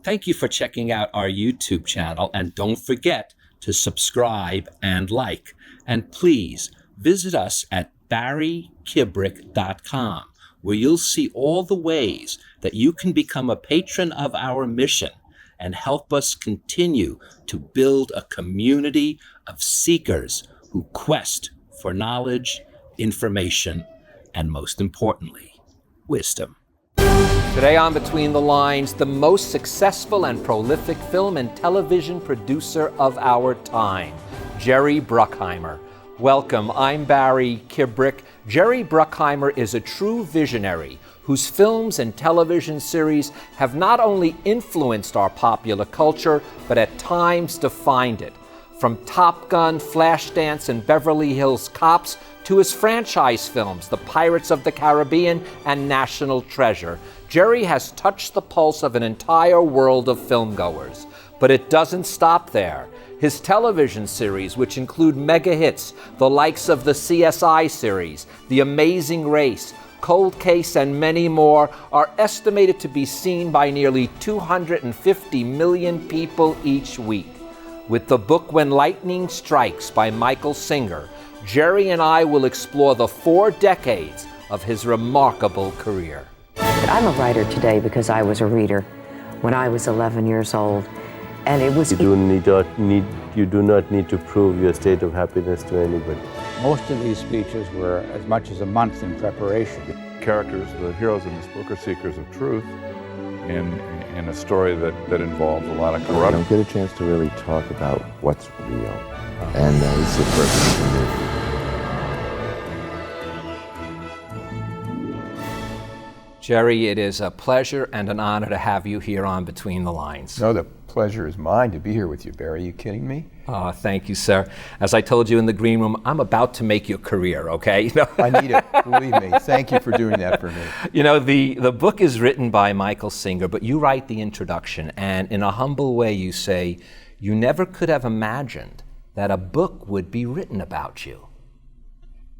Thank you for checking out our YouTube channel, and don't forget to subscribe and like. And please visit us at barrykibrick.com, where you'll see all the ways that you can become a patron of our mission and help us continue to build a community of seekers who quest for knowledge, information, and most importantly, wisdom. Today on Between the Lines, the most successful and prolific film and television producer of our time, Jerry Bruckheimer. Welcome, I'm Barry Kibrick. Jerry Bruckheimer is a true visionary whose films and television series have not only influenced our popular culture, but at times defined it. From Top Gun, Flashdance, and Beverly Hills Cops, to his franchise films, The Pirates of the Caribbean and National Treasure, Jerry has touched the pulse of an entire world of filmgoers. But it doesn't stop there. His television series, which include mega hits, the likes of the CSI series, The Amazing Race, Cold Case, and many more, are estimated to be seen by nearly 250 million people each week. With the book When Lightning Strikes by Michael Singer, Jerry and I will explore the 4 decades of his remarkable career. I'm a writer today because I was a reader when I was 11 years old, and it was... You do not need to prove your state of happiness to anybody. Most of these speeches were as much as a month in preparation. Characters, the heroes in this book, are seekers of truth in a story that involves a lot of corruption. I don't get a chance to really talk about what's real, and it's the perfect for me. Jerry, it is a pleasure and an honor to have you here on Between the Lines. No, the pleasure is mine to be here with you, Barry. Are you kidding me? Oh, thank you, sir. As I told you in the green room, I'm about to make your career, okay? I need it, believe me. Thank you for doing that for me. You know, the book is written by Michael Singer, but you write the introduction, and in a humble way you say, you never could have imagined that a book would be written about you.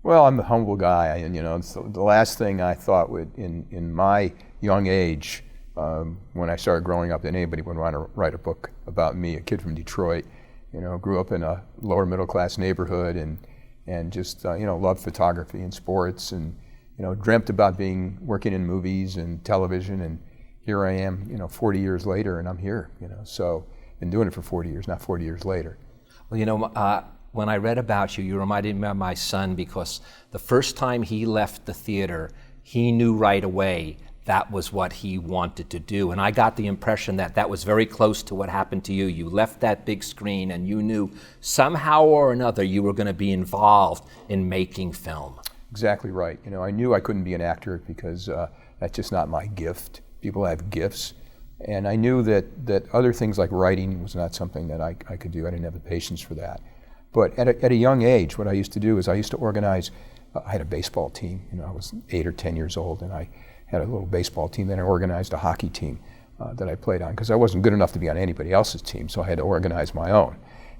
Well, I'm a humble guy, and it's the last thing I thought would, in my young age, when I started growing up, that anybody would want to write a book about me, a kid from Detroit, grew up in a lower middle class neighborhood, and just loved photography and sports, and dreamt about working in movies and television, and here I am, 40 years later, and I'm here, so been doing it for 40 years, not 40 years later. Well, when I read about you, you reminded me of my son, because the first time he left the theater, he knew right away that was what he wanted to do. And I got the impression that that was very close to what happened to you. You left that big screen and you knew somehow or another you were going to be involved in making film. Exactly right. I knew I couldn't be an actor because that's just not my gift. People have gifts. And I knew that other things like writing was not something that I could do. I didn't have the patience for that. But at a young age, what I used to do is I used to organize, I had a baseball team. I was 8 or 10 years old, and I had a little baseball team. Then I organized a hockey team that I played on, because I wasn't good enough to be on anybody else's team, so I had to organize my own.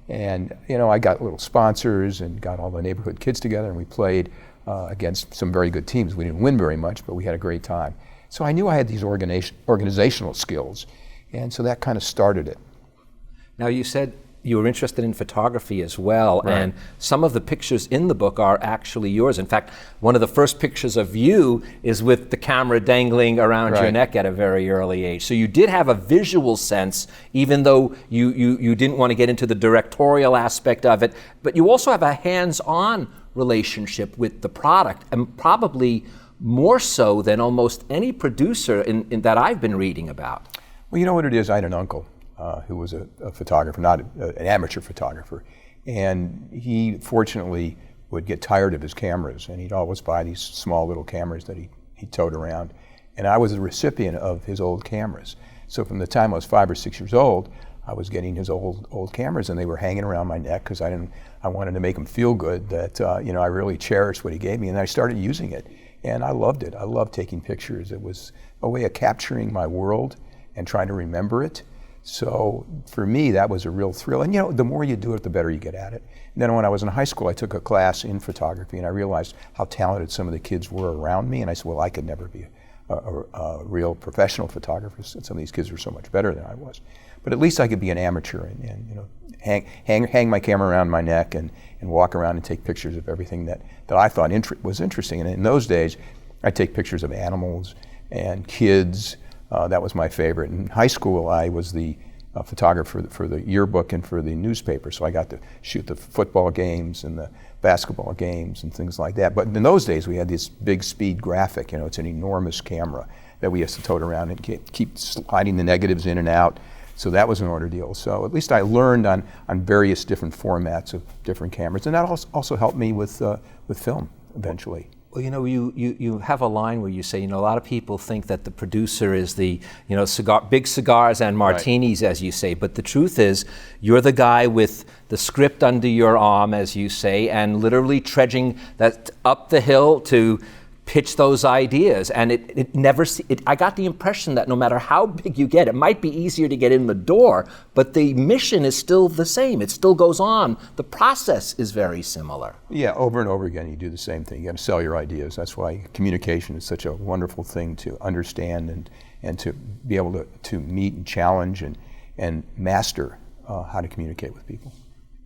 And I got little sponsors and got all the neighborhood kids together, and we played against some very good teams. We didn't win very much, but we had a great time. So I knew I had these organizational skills, and so that kind of started it. Now, you said you were interested in photography as well, right. And some of the pictures in the book are actually yours. In fact, one of the first pictures of you is with the camera dangling around your neck at a very early age. So you did have a visual sense, even though you didn't want to get into the directorial aspect of it, but you also have a hands-on relationship with the product, and probably more so than almost any producer in that I've been reading about. Well, you know what it is? I had an uncle who was a photographer, not an amateur photographer, and he fortunately would get tired of his cameras, and he'd always buy these small little cameras that he towed around, and I was a recipient of his old cameras. So from the time I was 5 or 6 years old, I was getting his old cameras, and they were hanging around my neck because I wanted to make him feel good that I really cherished what he gave me, and I started using it, and I loved it. I loved taking pictures. It was a way of capturing my world and trying to remember it. So for me, that was a real thrill. And the more you do it, the better you get at it. And then when I was in high school, I took a class in photography, and I realized how talented some of the kids were around me, and I said, well, I could never be a real professional photographer. Some of these kids were so much better than I was. But at least I could be an amateur and you know, hang my camera around my neck and walk around and take pictures of everything that I thought was interesting. And in those days, I'd take pictures of animals and kids. That was my favorite. In high school, I was the photographer for the yearbook and for the newspaper, so I got to shoot the football games and the basketball games and things like that. But in those days, we had this big speed graphic. You know, it's an enormous camera that we used to tote around and keep sliding the negatives in and out. So that was an ordeal. So at least I learned on various different formats of different cameras, and that also helped me with film eventually. Well, you know, you have a line where you say, you know, a lot of people think that the producer is the, you know, big cigars and martinis, as you say. But the truth is, you're the guy with the script under your arm, as you say, and literally trudging that up the hill to pitch those ideas. And I got the impression that no matter how big you get, it might be easier to get in the door, but the mission is still the same. It still goes on. The process is very similar. Yeah, over and over again, you do the same thing. You got to sell your ideas. That's why communication is such a wonderful thing to understand and to be able to meet and challenge and master how to communicate with people.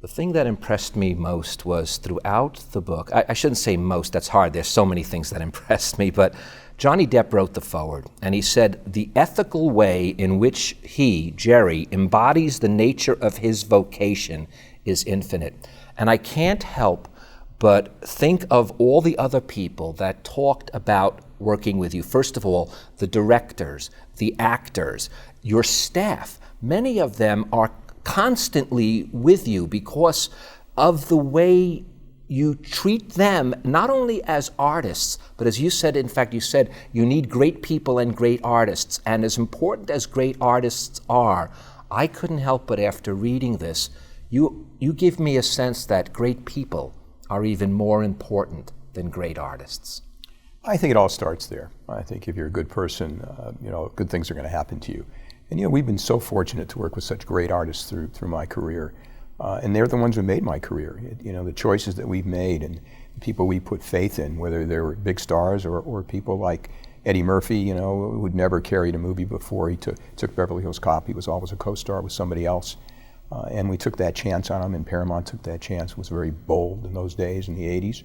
The thing that impressed me most was throughout the book, I shouldn't say most, that's hard, there's so many things that impressed me, but Johnny Depp wrote the foreword, and he said, the ethical way in which he, Jerry, embodies the nature of his vocation is infinite. And I can't help but think of all the other people that talked about working with you. First of all, the directors, the actors, your staff. Many of them are constantly with you because of the way you treat them, not only as artists, but as you said, in fact, you said you need great people and great artists. And as important as great artists are, I couldn't help but after reading this, you give me a sense that great people are even more important than great artists. I think it all starts there. I think if you're a good person, you know, good things are going to happen to you. And you know, we've been so fortunate to work with such great artists through my career. And they're the ones who made my career. You know, the choices that we've made and the people we put faith in, whether they were big stars or people like Eddie Murphy, you know, who'd never carried a movie before. He took Beverly Hills Cop. He was always a co-star with somebody else. And we took that chance on him, and Paramount took that chance. Was very bold in those days in the 80s.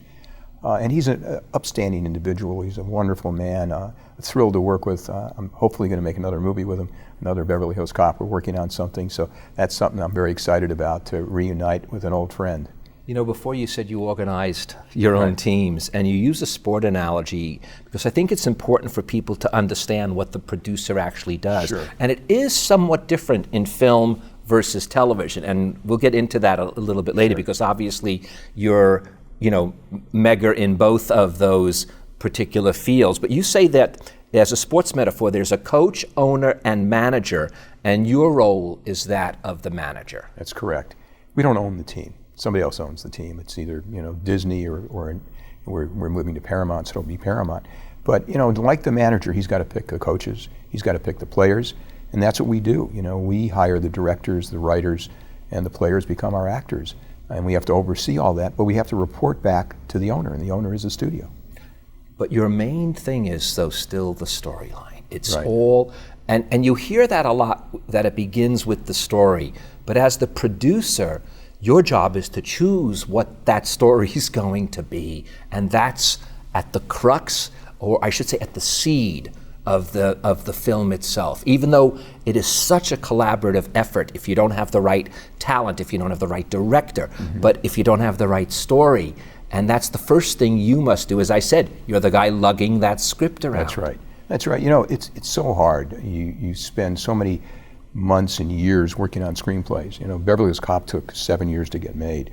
And he's an upstanding individual. He's a wonderful man. Thrilled to work with. I'm hopefully going to make another movie with him, another Beverly Hills Cop. We're working on something, so that's something I'm very excited about, to reunite with an old friend. You know, before you said you organized your own teams, and you use a sport analogy, because I think it's important for people to understand what the producer actually does. Sure. And it is somewhat different in film versus television, and we'll get into that a little bit later, because obviously you're, you know, mega in both of those particular fields. But you say that as a sports metaphor, there's a coach, owner, and manager, and your role is that of the manager. That's correct. We don't own the team. Somebody else owns the team. It's either, you know, Disney or we're moving to Paramount, so it'll be Paramount. But, you know, like the manager, he's got to pick the coaches, he's got to pick the players, and that's what we do. You know, we hire the directors, the writers, and the players become our actors. And we have to oversee all that, but we have to report back to the owner, and the owner is the studio. But your main thing is, though, still the storyline. It's right. all, and you hear that a lot, that it begins with the story. But as the producer, your job is to choose what that story is going to be. And that's at the crux, or I should say at the seed of the film itself. Even though it is such a collaborative effort, if you don't have the right talent, if you don't have the right director, but if you don't have the right story, and that's the first thing you must do. As I said, you're the guy lugging that script around. That's right. That's right. You know, it's so hard. You spend so many months and years working on screenplays. You know, Beverly Hills Cop took 7 years to get made.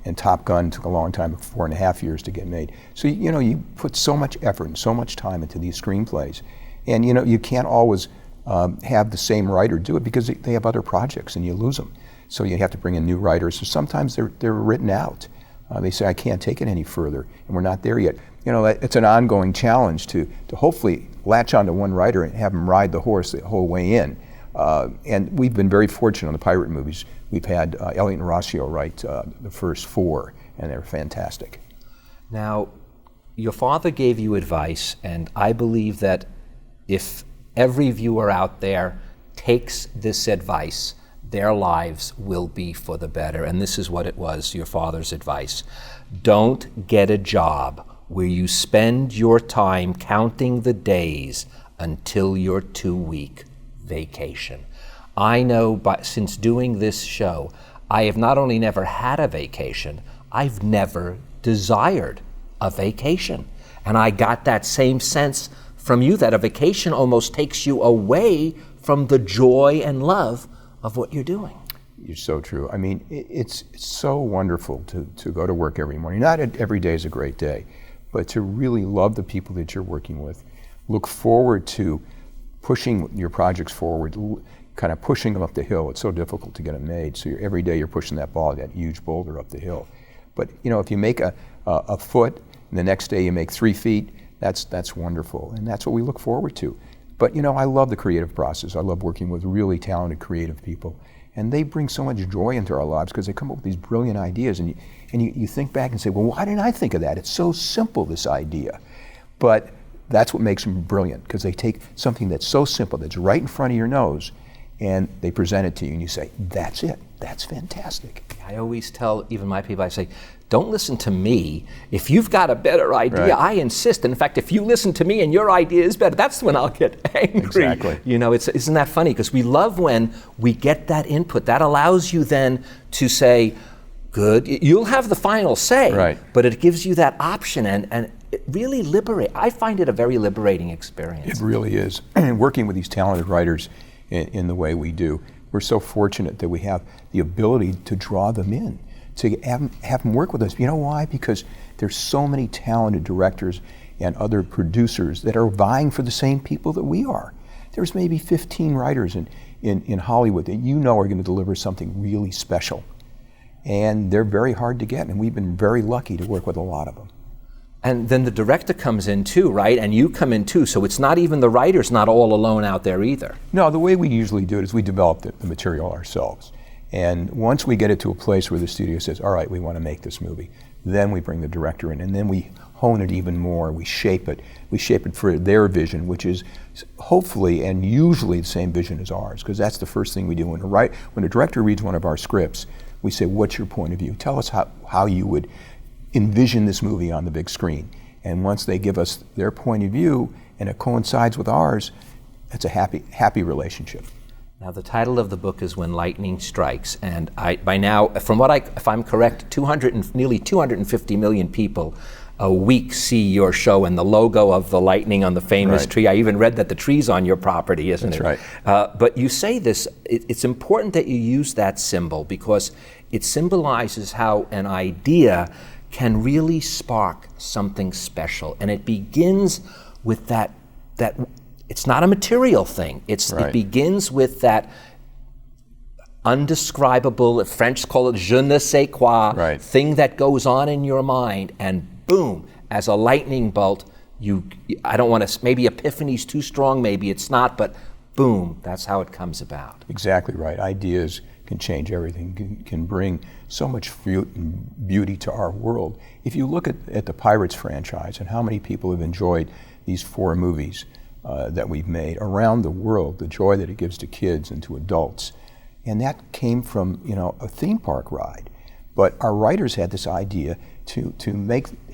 And Top Gun took a long time, 4.5 years to get made. So, you know, you put so much effort and so much time into these screenplays. And, you know, you can't always have the same writer do it because they have other projects and you lose them. So you have to bring in new writers. So sometimes they're written out. They say, I can't take it any further, and we're not there yet. You know, it's an ongoing challenge to hopefully latch onto one writer and have him ride the horse the whole way in. And we've been very fortunate on the pirate movies. We've had Elliot and Rossio write the first 4, and they're fantastic. Now, your father gave you advice, and I believe that if every viewer out there takes this advice, their lives will be for the better. And this is what it was, your father's advice. Don't get a job where you spend your time counting the days until your 2-week vacation. I know since doing this show, I have not only never had a vacation, I've never desired a vacation. And I got that same sense from you, that a vacation almost takes you away from the joy and love of what you're doing. You're so true. I mean, it's so wonderful to go to work every morning. Not every day is a great day, but to really love the people that you're working with, look forward to pushing your projects forward, kind of pushing them up the hill. It's so difficult to get them made. So every day you're pushing that huge boulder up the hill. But if you make a foot, and the next day you make 3 feet, that's wonderful. And that's what we look forward to. But I love the creative process. I love working with really talented creative people. And they bring so much joy into our lives because they come up with these brilliant ideas. And you think back and say, well, why didn't I think of that? It's so simple, this idea. But that's what makes them brilliant, because they take something that's so simple, that's right in front of your nose, and they present it to you, and you say, that's it. That's fantastic. I always tell even my people, I say, don't listen to me. If you've got a better idea, right. I insist. In fact, if you listen to me and your idea is better, that's when I'll get angry. Exactly. Isn't that funny? Because we love when we get that input. That allows you then to say, good, you'll have the final say, right. But it gives you that option, and it really I find it a very liberating experience. It really is. And working with these talented writers in the way we do, we're so fortunate that we have the ability to draw them in, to have them work with us. You know why? Because there's so many talented directors and other producers that are vying for the same people that we are. There's maybe 15 writers in Hollywood that are going to deliver something really special. And they're very hard to get, and we've been very lucky to work with a lot of them. And then the director comes in too, right? And you come in too, so it's not even the writer's not all alone out there either. No, the way we usually do it is we develop the material ourselves. And once we get it to a place where the studio says, all right, we want to make this movie, then we bring the director in, and then we hone it even more. We shape it for their vision, which is hopefully and usually the same vision as ours, because that's the first thing we do. When a director reads one of our scripts, we say, what's your point of view? Tell us how you would envision this movie on the big screen. And once they give us their point of view and it coincides with ours, it's a happy relationship. Now, the title of the book is When Lightning Strikes, and by now, if I'm correct, nearly 250 million people a week see your show and the logo of the lightning on the famous right. tree. I even read that the tree's on your property, isn't That's it? right. But you say this, it's important that you use that symbol because it symbolizes how an idea can really spark something special. And it begins with that it's not a material thing. It begins with that undescribable, French call it je ne sais quoi, thing that goes on in your mind, and boom, as a lightning bolt, I don't want to, maybe epiphany's too strong, maybe it's not, but boom, that's how it comes about. Exactly right. Ideas can change everything, can bring so much beauty to our world. If you look at the Pirates franchise and how many people have enjoyed these 4 movies that we've made around the world, the joy that it gives to kids and to adults, and that came from a theme park ride. But our writers had this idea to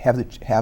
have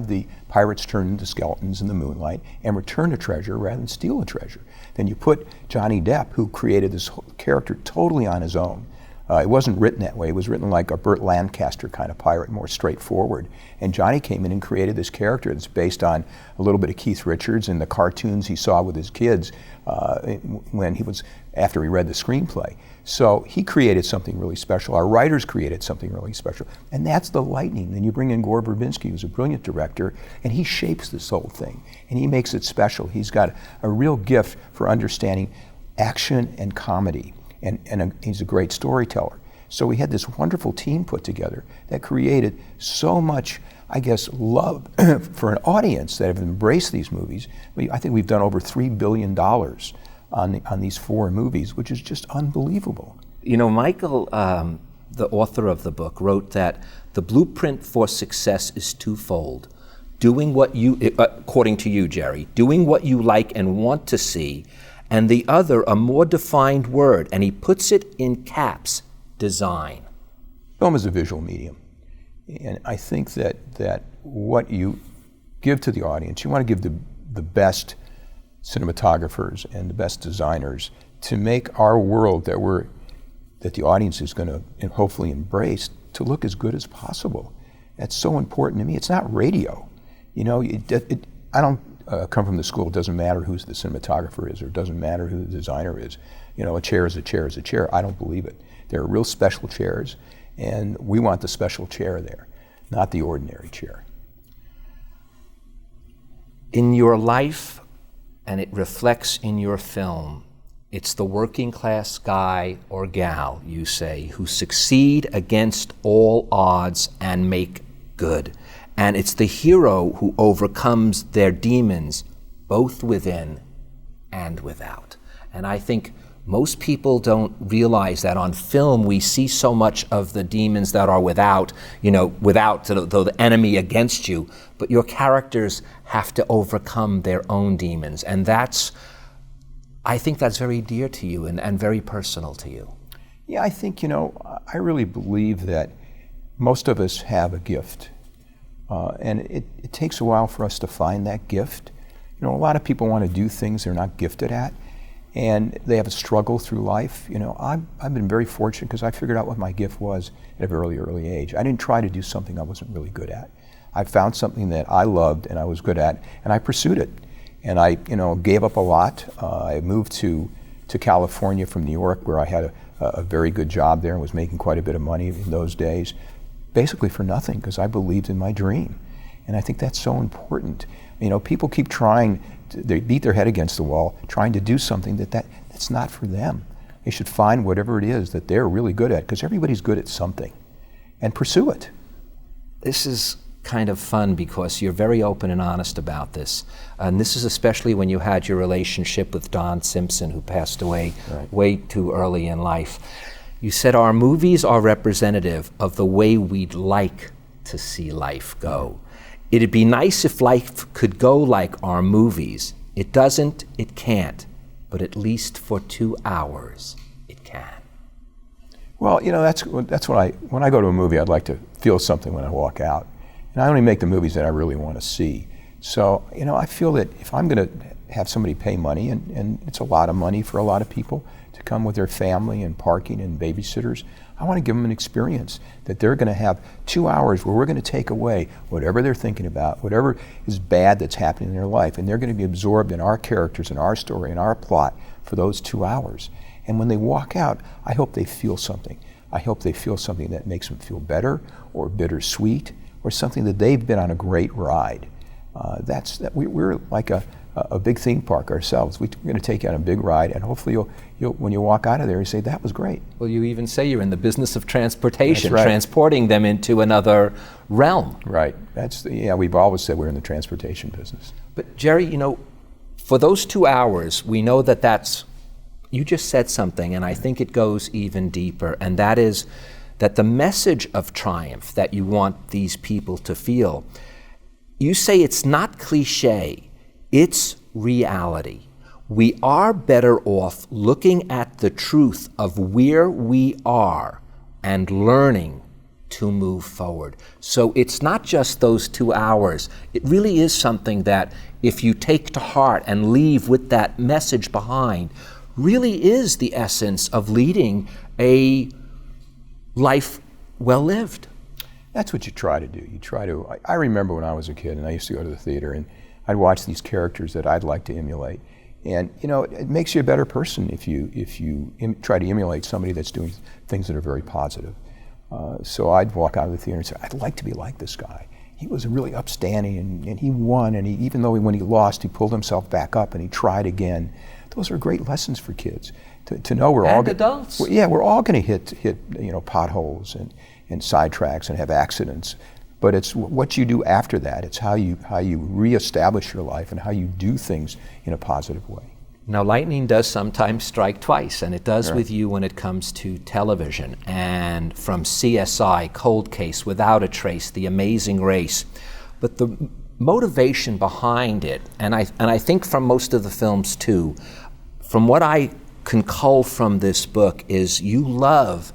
the pirates turn into skeletons in the moonlight and return a treasure rather than steal a treasure. Then you put Johnny Depp, who created this character totally on his own. It wasn't written that way. It was written like a Burt Lancaster kind of pirate, more straightforward. And Johnny came in and created this character that's based on a little bit of Keith Richards and the cartoons he saw with his kids after he read the screenplay. So he created something really special. Our writers created something really special. And that's the lightning. Then you bring in Gore Verbinski, who's a brilliant director, and he shapes this whole thing. And he makes it special. He's got a real gift for understanding action and comedy. And he's a great storyteller. So we had this wonderful team put together that created so much, I guess, love for an audience that have embraced these movies. I think we've done over $3 billion on these 4 movies, which is just unbelievable. Michael, the author of the book, wrote that the blueprint for success is twofold: doing what you, according to you, Jerry, doing what you like and want to see, and the other, a more defined word, and he puts it in caps, design. Film is a visual medium. And I think that what you give to the audience, you want to give the best cinematographers and the best designers to make our world that the audience is going to hopefully embrace to look as good as possible. That's so important to me. It's not radio. You know, I don't come from the school, it doesn't matter who the cinematographer is, or it doesn't matter who the designer is. You know, a chair is a chair is a chair. I don't believe it. There are real special chairs, and we want the special chair there, not the ordinary chair. In your life, and it reflects in your film, it's the working class guy or gal, you say, who succeed against all odds and make good. And it's the hero who overcomes their demons, both within and without. And I think most people don't realize that on film we see so much of the demons that are without the enemy against you, but your characters have to overcome their own demons. And I think that's very dear to you and very personal to you. Yeah, I think, I really believe that most of us have a gift. And it takes a while for us to find that gift. A lot of people want to do things they're not gifted at, and they have a struggle through life. I've been very fortunate because I figured out what my gift was at a very early age. I didn't try to do something I wasn't really good at. I found something that I loved and I was good at, and I pursued it. And I, gave up a lot. I moved to California from New York, where I had a very good job there and was making quite a bit of money in those days, basically for nothing, because I believed in my dream. And I think that's so important. People keep trying, they beat their head against the wall, trying to do something that's not for them. They should find whatever it is that they're really good at, because everybody's good at something, and pursue it. This is kind of fun because you're very open and honest about this. And this is especially when you had your relationship with Don Simpson, who passed away way too early in life. You said our movies are representative of the way we'd like to see life go. It'd be nice if life could go like our movies. It doesn't, it can't, but at least for 2 hours, it can. Well, that's when I go to a movie, I'd like to feel something when I walk out. And I only make the movies that I really want to see. So, I feel that if I'm going to have somebody pay money, and it's a lot of money for a lot of people to come with their family and parking and babysitters, I want to give them an experience that they're going to have 2 hours where we're going to take away whatever they're thinking about, whatever is bad that's happening in their life, and they're going to be absorbed in our characters and our story and our plot for those 2 hours. And when they walk out, I hope they feel something. I hope they feel something that makes them feel better or bittersweet, or something that they've been on a great ride. We're like a big theme park ourselves. We're going to take you on a big ride, and hopefully you'll when you walk out of there, you say, that was great. Well, you even say you're in the business of transportation, right. Transporting them into another realm. Right. We've always said we're in the transportation business. But Jerry, for those 2 hours, we know that's, you just said something, and I think it goes even deeper, and that is that the message of triumph that you want these people to feel, you say it's not cliche, it's reality. We are better off looking at the truth of where we are and learning to move forward. So it's not just those 2 hours. It really is something that if you take to heart and leave with that message behind, really is the essence of leading a life well lived. That's what you try to do. I remember when I was a kid and I used to go to the theater and I'd watch these characters that I'd like to emulate. And it makes you a better person if you try to emulate somebody that's doing things that are very positive. So I'd walk out of the theater and say, I'd like to be like this guy. He was really upstanding and he won, and even though when he lost, he pulled himself back up and he tried again. Those are great lessons for kids. To know we're all adults. We're all going to hit potholes and sidetracks and have accidents, but it's what you do after that. It's how you reestablish your life and how you do things in a positive way. Now, lightning does sometimes strike twice, and it does with you when it comes to television. And from CSI, Cold Case, Without a Trace, The Amazing Race. But the motivation behind it, and I think from most of the films too, from what I can cull from this book, is you love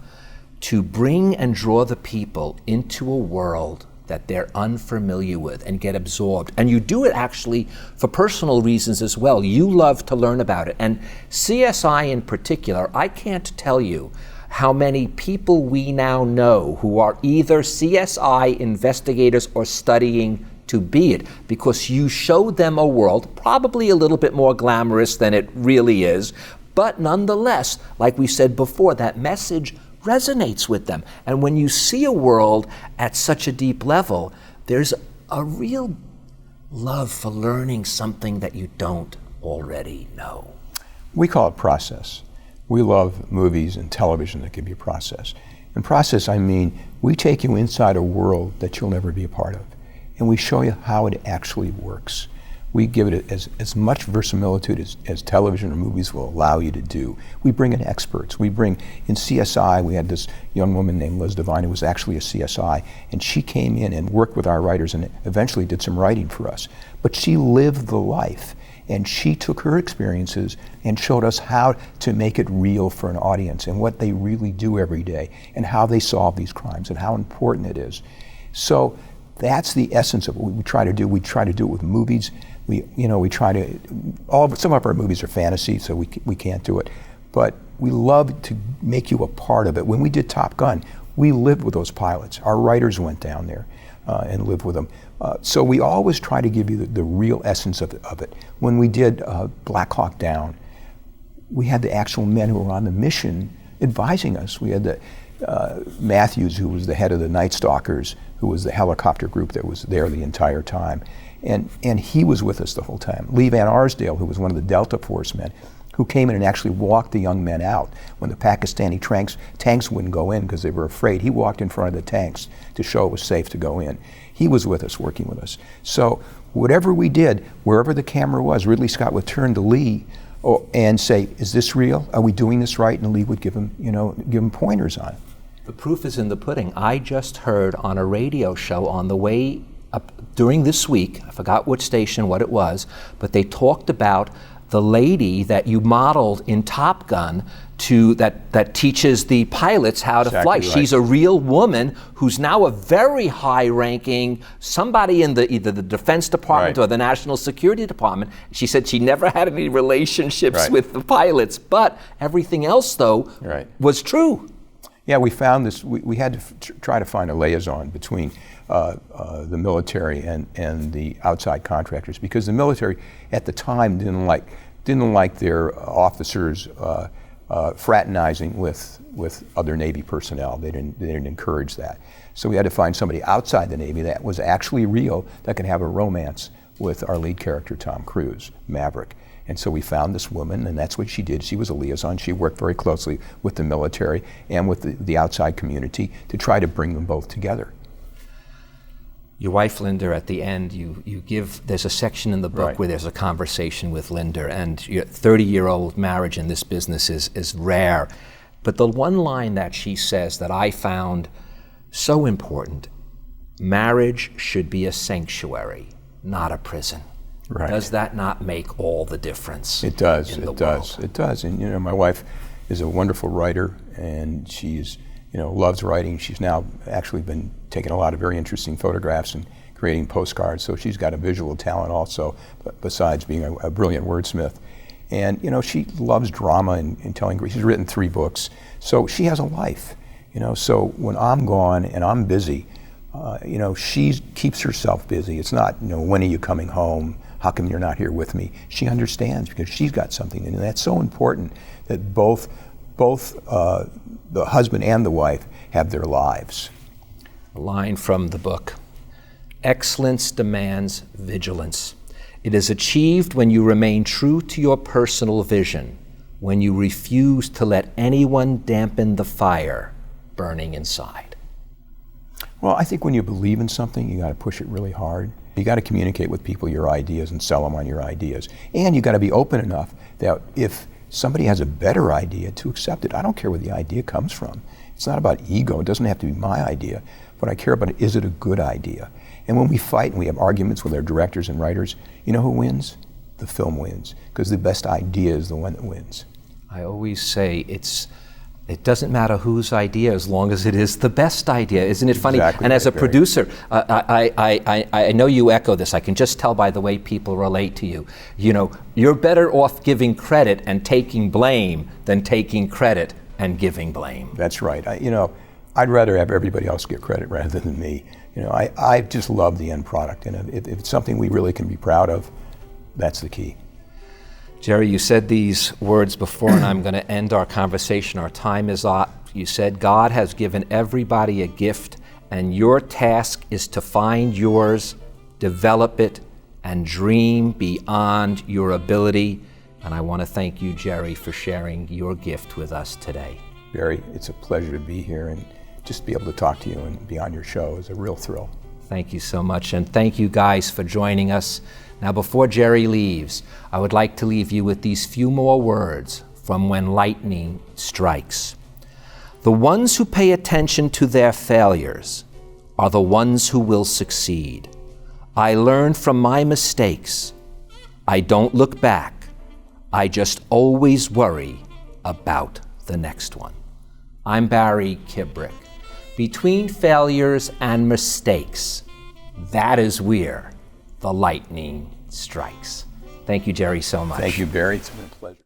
to bring and draw the people into a world that they're unfamiliar with and get absorbed. And you do it actually for personal reasons as well. You love to learn about it. And CSI in particular, I can't tell you how many people we now know who are either CSI investigators or studying to be it, because you showed them a world probably a little bit more glamorous than it really is, but nonetheless, like we said before, that message resonates with them. And when you see a world at such a deep level, there's a real love for learning something that you don't already know. We call it process. We love movies and television that give you process. And process, I mean, we take you inside a world that you'll never be a part of, and we show you how it actually works. We give it as much verisimilitude as television or movies will allow you to do. We bring in experts. We bring in CSI. We had this young woman named Liz Devine who was actually a CSI, and she came in and worked with our writers and eventually did some writing for us. But she lived the life, and she took her experiences and showed us how to make it real for an audience and what they really do every day and how they solve these crimes and how important it is. So that's the essence of what we try to do. We try to do it with movies. We try to, some of our movies are fantasy, so we can't do it. But we love to make you a part of it. When we did Top Gun, we lived with those pilots. Our writers went down there and lived with them. So we always try to give you the real essence of it. When we did Black Hawk Down, we had the actual men who were on the mission advising us. We had the Matthews, who was the head of the Night Stalkers, who was the helicopter group that was there the entire time. And he was with us the whole time. Lee Van Arsdale, who was one of the Delta Force men, who came in and actually walked the young men out. When the Pakistani tanks wouldn't go in because they were afraid, he walked in front of the tanks to show it was safe to go in. He was with us, working with us. So whatever we did, wherever the camera was, Ridley Scott would turn to Lee and say, "Is this real? Are we doing this right?" And Lee would give him pointers on it. The proof is in the pudding. I just heard on a radio show on the way up during this week, I forgot which station, what it was, but they talked about the lady that you modeled in Top Gun that teaches the pilots how to fly. Right. She's a real woman who's now a very high-ranking somebody in either the Defense Department or the National Security Department. She said she never had any relationships with the pilots, but everything else, though, was true. Yeah, we found this. We had to try to find a liaison between the military and the outside contractors, because the military at the time didn't like their officers fraternizing with other Navy personnel. They didn't encourage that. So we had to find somebody outside the Navy that was actually real, that could have a romance with our lead character, Tom Cruise, Maverick. And so we found this woman, and that's what she did. She was a liaison. She worked very closely with the military and with the outside community to try to bring them both together. Your wife, Linda, at the end, you give, there's a section in the book where there's a conversation with Linda, and your 30-year-old marriage in this business is rare. But the one line that she says that I found so important, marriage should be a sanctuary, not a prison. Right. Does that not make all the difference? It does. It does. And my wife is a wonderful writer, and she's loves writing. She's now actually been taking a lot of very interesting photographs and creating postcards. So she's got a visual talent also, besides being a brilliant wordsmith. And she loves drama and telling. She's written 3 books, so she has a life. So when I'm gone and I'm busy, she keeps herself busy. It's not when are you coming home? How come you're not here with me? She understands because she's got something, and that's so important that both the husband and the wife have their lives. A line from the book: excellence demands vigilance. It is achieved when you remain true to your personal vision, when you refuse to let anyone dampen the fire burning inside. Well, I think when you believe in something, you got to push it really hard. You got to communicate with people your ideas and sell them on your ideas. And you got to be open enough that if somebody has a better idea, to accept it. I don't care where the idea comes from. It's not about ego. It doesn't have to be my idea. What I care about is it a good idea? And when we fight and we have arguments with our directors and writers, you know who wins? The film wins, because the best idea is the one that wins. I always say it doesn't matter whose idea as long as it is the best idea. Isn't it funny? Exactly And as a right, Barry. producer, I know you echo this. I can just tell by the way people relate to you. You know, you're better off giving credit and taking blame than taking credit and giving blame. That's right. I'd rather have everybody else get credit rather than me. I just love the end product, and if it's something we really can be proud of, that's the key. Jerry, you said these words before, and I'm going to end our conversation. Our time is up. You said God has given everybody a gift, and your task is to find yours, develop it, and dream beyond your ability. And I want to thank you, Jerry, for sharing your gift with us today. Barry, it's a pleasure to be here, and just to be able to talk to you and be on your show is a real thrill. Thank you so much, and thank you guys for joining us. Now, before Jerry leaves, I would like to leave you with these few more words from When Lightning Strikes. The ones who pay attention to their failures are the ones who will succeed. I learn from my mistakes. I don't look back. I just always worry about the next one. I'm Barry Kibrick. Between failures and mistakes, that is where the lightning strikes. Thank you, Jerry, so much. Thank you, Barry. It's been a pleasure.